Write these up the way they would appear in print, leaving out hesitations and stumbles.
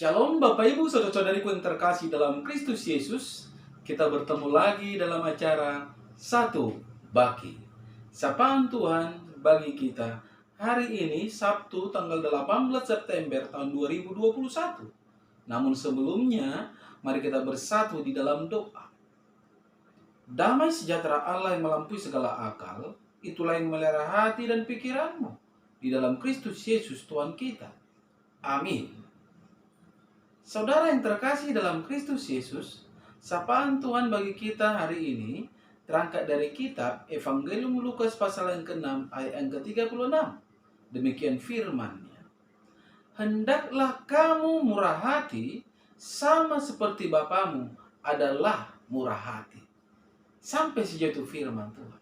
Shalom Bapak Ibu Saudara-saudariku yang terkasih dalam Kristus Yesus. Kita bertemu lagi dalam acara Satu Baki. Sapaan Tuhan bagi kita hari ini Sabtu tanggal 18 September tahun 2021. Namun sebelumnya mari kita bersatu di dalam doa. Damai sejahtera Allah yang melampaui segala akal, itulah yang melera hati dan pikiranmu di dalam Kristus Yesus Tuhan kita. Amin. Saudara yang terkasih dalam Kristus Yesus, sapaan Tuhan bagi kita hari ini terangkat dari kitab Evangelium Lukas pasal yang ke-6 ayat yang ke-36. Demikian firman-Nya. Hendaklah kamu murah hati sama seperti Bapamu adalah murah hati. Sampai sejauh itu firman Tuhan.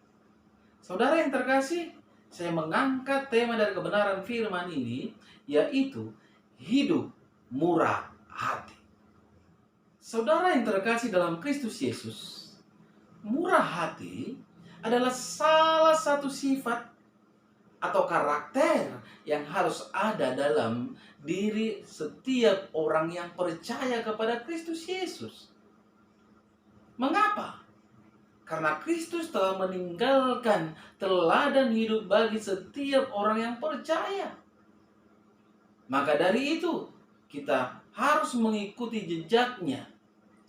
Saudara yang terkasih, saya mengangkat tema dari kebenaran firman ini, yaitu hidup murah hati. Saudara yang terkasih dalam Kristus Yesus, murah hati adalah salah satu sifat atau karakter yang harus ada dalam diri setiap orang yang percaya kepada Kristus Yesus. Mengapa? Karena Kristus telah meninggalkan teladan hidup bagi setiap orang yang percaya. Maka dari itu, kita harus mengikuti jejaknya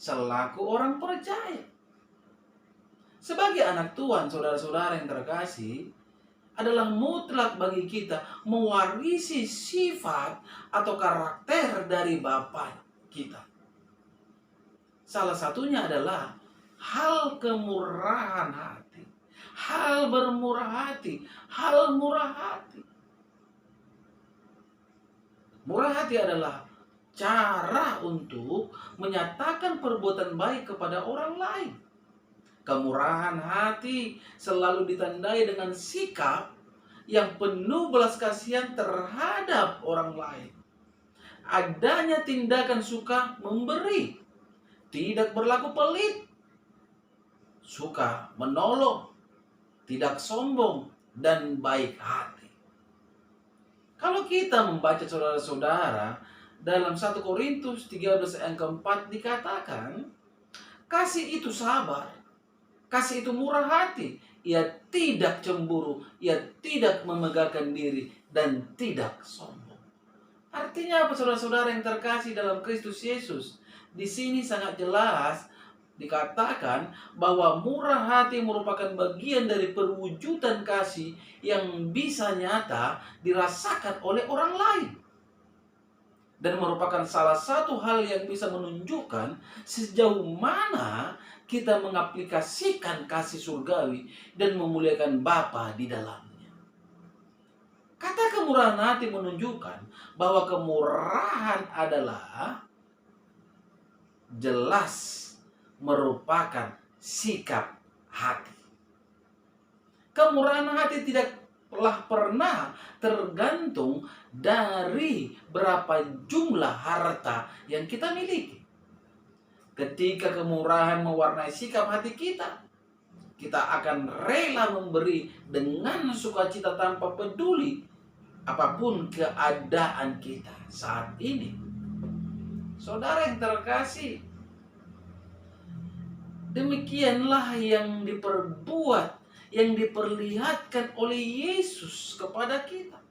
selaku orang percaya. Sebagai anak Tuhan, saudara-saudara yang terkasih, adalah mutlak bagi kita mewarisi sifat atau karakter dari Bapa kita. Salah satunya adalah hal kemurahan hati, hal bermurah hati, hal murah hati. Murah hati adalah cara untuk menyatakan perbuatan baik kepada orang lain. Kemurahan hati selalu ditandai dengan sikap yang penuh belas kasihan terhadap orang lain. Adanya tindakan suka memberi, tidak berlaku pelit, suka menolong, tidak sombong, dan baik hati. Kalau kita membaca saudara-saudara, dalam 1 Korintus 13 ayat ke-4 dikatakan, kasih itu sabar, kasih itu murah hati, ia tidak cemburu, ia tidak memegahkan diri, dan tidak sombong. Artinya apa saudara-saudara yang terkasih dalam Kristus Yesus? Di sini sangat jelas dikatakan bahwa murah hati merupakan bagian dari perwujudan kasih yang bisa nyata dirasakan oleh orang lain. Dan merupakan salah satu hal yang bisa menunjukkan sejauh mana kita mengaplikasikan kasih surgawi dan memuliakan Bapa di dalamnya. Kata kemurahan hati menunjukkan bahwa kemurahan adalah jelas merupakan sikap hati. Kemurahan hati tidaklah pernah tergantung dari berapa jumlah harta yang kita miliki. Ketika kemurahan mewarnai sikap hati kita, kita akan rela memberi dengan sukacita tanpa peduli apapun keadaan kita saat ini. Saudara yang terkasih, demikianlah yang diperbuat, yang diperlihatkan oleh Yesus kepada kita.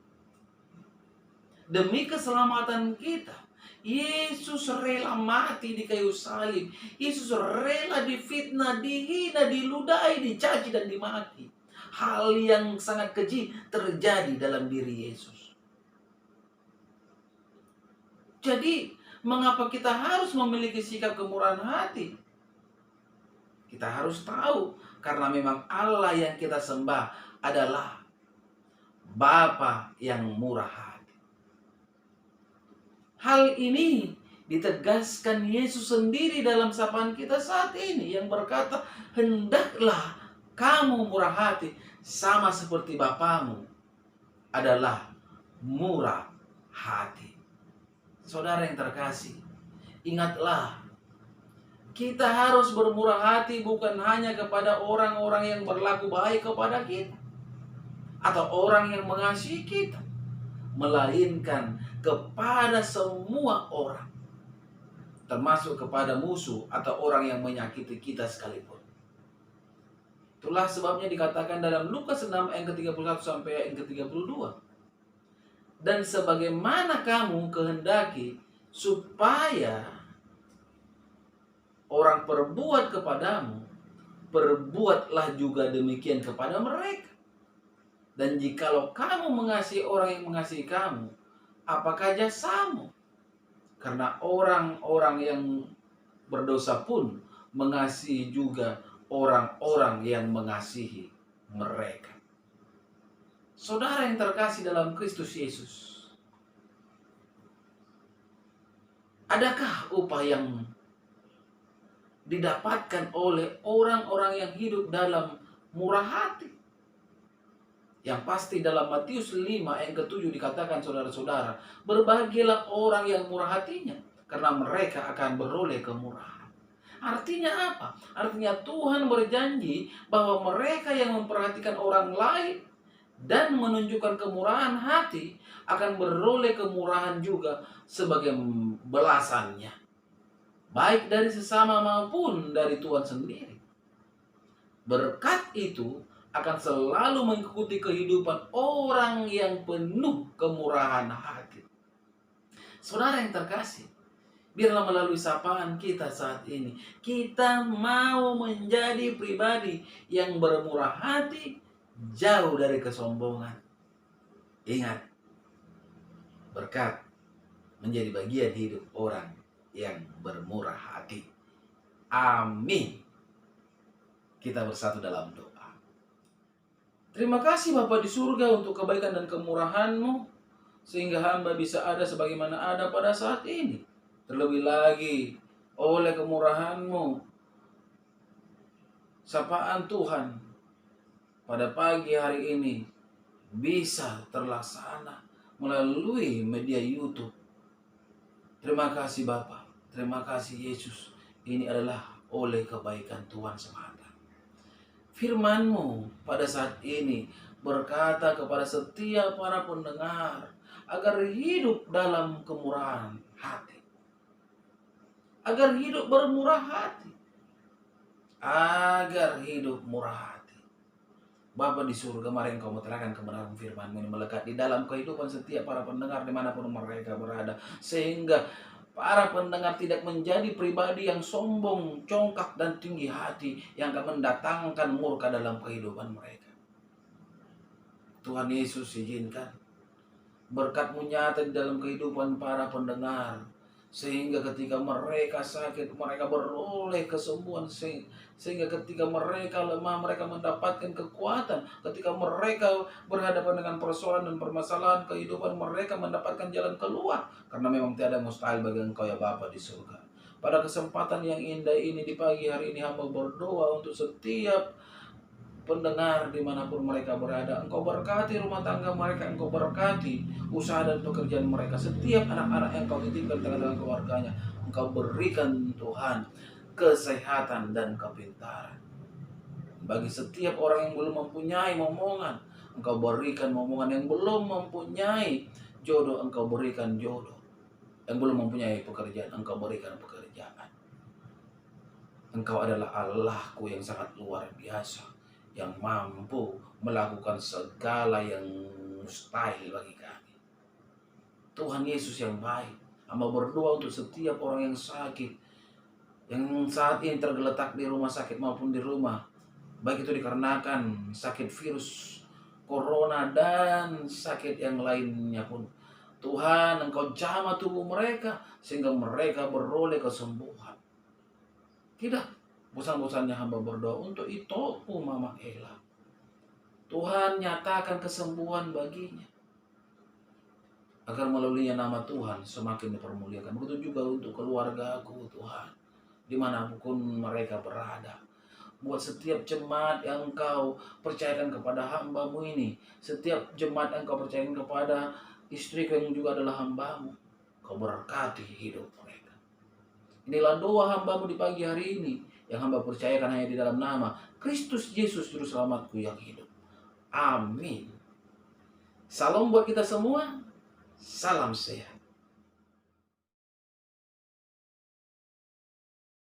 Demi keselamatan kita, Yesus rela mati di kayu salib. Yesus rela difitnah, dihina, diludahi, dicaci, dan dimaki. Hal yang sangat keji terjadi dalam diri Yesus. Jadi, mengapa kita harus memiliki sikap kemurahan hati? Kita harus tahu, karena memang Allah yang kita sembah adalah Bapa yang murah hati. Hal ini ditegaskan Yesus sendiri dalam sapaan kita saat ini yang berkata, hendaklah kamu murah hati sama seperti Bapamu adalah murah hati. Saudara yang terkasih, ingatlah, kita harus bermurah hati bukan hanya kepada orang-orang yang berlaku baik kepada kita atau orang yang mengasihi kita, melainkan kepada semua orang. termasuk kepada musuh atau orang yang menyakiti kita sekalipun. Itulah sebabnya dikatakan dalam Lukas 6 ayat ke-31 sampai ayat ke-32. Dan sebagaimana kamu kehendaki supaya orang perbuat kepadamu, perbuatlah juga demikian kepada mereka. Dan jikalau kamu mengasihi orang yang mengasihi kamu, apakah jasamu? Karena orang-orang yang berdosa pun mengasihi juga orang-orang yang mengasihi mereka. Saudara yang terkasih dalam Kristus Yesus, adakah upah yang didapatkan oleh orang-orang yang hidup dalam murah hati? Yang pasti dalam Matius 5 ayat ke-7 dikatakan, saudara-saudara, berbahagialah orang yang murah hatinya, karena mereka akan beroleh kemurahan. Artinya apa? Artinya Tuhan berjanji bahwa mereka yang memperhatikan orang lain dan menunjukkan kemurahan hati akan beroleh kemurahan juga sebagai balasannya, baik dari sesama maupun dari Tuhan sendiri. Berkat itu akan selalu mengikuti kehidupan orang yang penuh kemurahan hati. Saudara yang terkasih, biarlah melalui sapaan kita saat ini, kita mau menjadi pribadi yang bermurah hati, jauh dari kesombongan. Ingat, berkat menjadi bagian hidup orang yang bermurah hati. Amin. Kita bersatu dalam doa. Terima kasih Bapa di surga untuk kebaikan dan kemurahan-Mu, sehingga hamba bisa ada sebagaimana ada pada saat ini. Terlebih lagi oleh kemurahan-Mu, sapaan Tuhan pada pagi hari ini bisa terlaksana melalui media YouTube. Terima kasih Bapa, terima kasih Yesus. Ini adalah oleh kebaikan Tuhan semata. Firman-Mu pada saat ini berkata kepada setiap para pendengar agar hidup dalam kemurahan hati, agar hidup bermurah hati, agar hidup murah hati. Bapa di surga, mari Engkau meterangkan kebenaran firman-Mu ini melekat di dalam kehidupan setiap para pendengar dimanapun mereka berada, sehingga para pendengar tidak menjadi pribadi yang sombong, congkak, dan tinggi hati yang akan mendatangkan murka dalam kehidupan mereka. Tuhan Yesus, izinkan berkat-Mu nyata di dalam kehidupan para pendengar, sehingga ketika mereka sakit, mereka beroleh kesembuhan, sehingga ketika mereka lemah, mereka mendapatkan kekuatan. Ketika mereka berhadapan dengan persoalan dan permasalahan kehidupan, mereka mendapatkan jalan keluar, karena memang tiada mustahil bagi Engkau ya Bapa di surga. Pada kesempatan yang indah ini, di pagi hari ini, hamba berdoa untuk setiap pendengar dimanapun mereka berada. Engkau berkati rumah tangga mereka, Engkau berkati usaha dan pekerjaan mereka. Setiap anak-anak yang Engkau titipkan dengan keluarganya, Engkau berikan Tuhan kesehatan dan kepintaran. Bagi setiap orang yang belum mempunyai momongan, Engkau berikan momongan. Yang belum mempunyai jodoh, Engkau berikan jodoh. Yang belum mempunyai pekerjaan, Engkau berikan pekerjaan. Engkau adalah Allahku yang sangat luar biasa, yang mampu melakukan segala yang mustahil bagi kami. Tuhan Yesus yang baik, hamba berdoa untuk setiap orang yang sakit, yang saat ini tergeletak di rumah sakit maupun di rumah, baik itu dikarenakan sakit virus corona dan sakit yang lainnya pun. Tuhan, Engkau jamah tubuh mereka sehingga mereka beroleh kesembuhan. Tidak bosan-bosannya hamba berdoa untuk Itoku Mama Ella. Tuhan, nyatakan kesembuhan baginya, agar melaluinya nama Tuhan semakin dipermuliakan. Begitu juga untuk keluarga aku, Tuhan, dimanapun mereka berada. Buat setiap jemaat yang Engkau percayakan kepada hamba-Mu ini, setiap jemaat yang Engkau percayakan kepada istriku yang juga adalah hamba-Mu, Kau berkati hidup mereka. Inilah doa hamba-Mu di pagi hari ini, yang hamba percayakan hanya di dalam nama Kristus Yesus Juru Selamatku yang hidup. Amin. Salam buat kita semua. Salam sehat.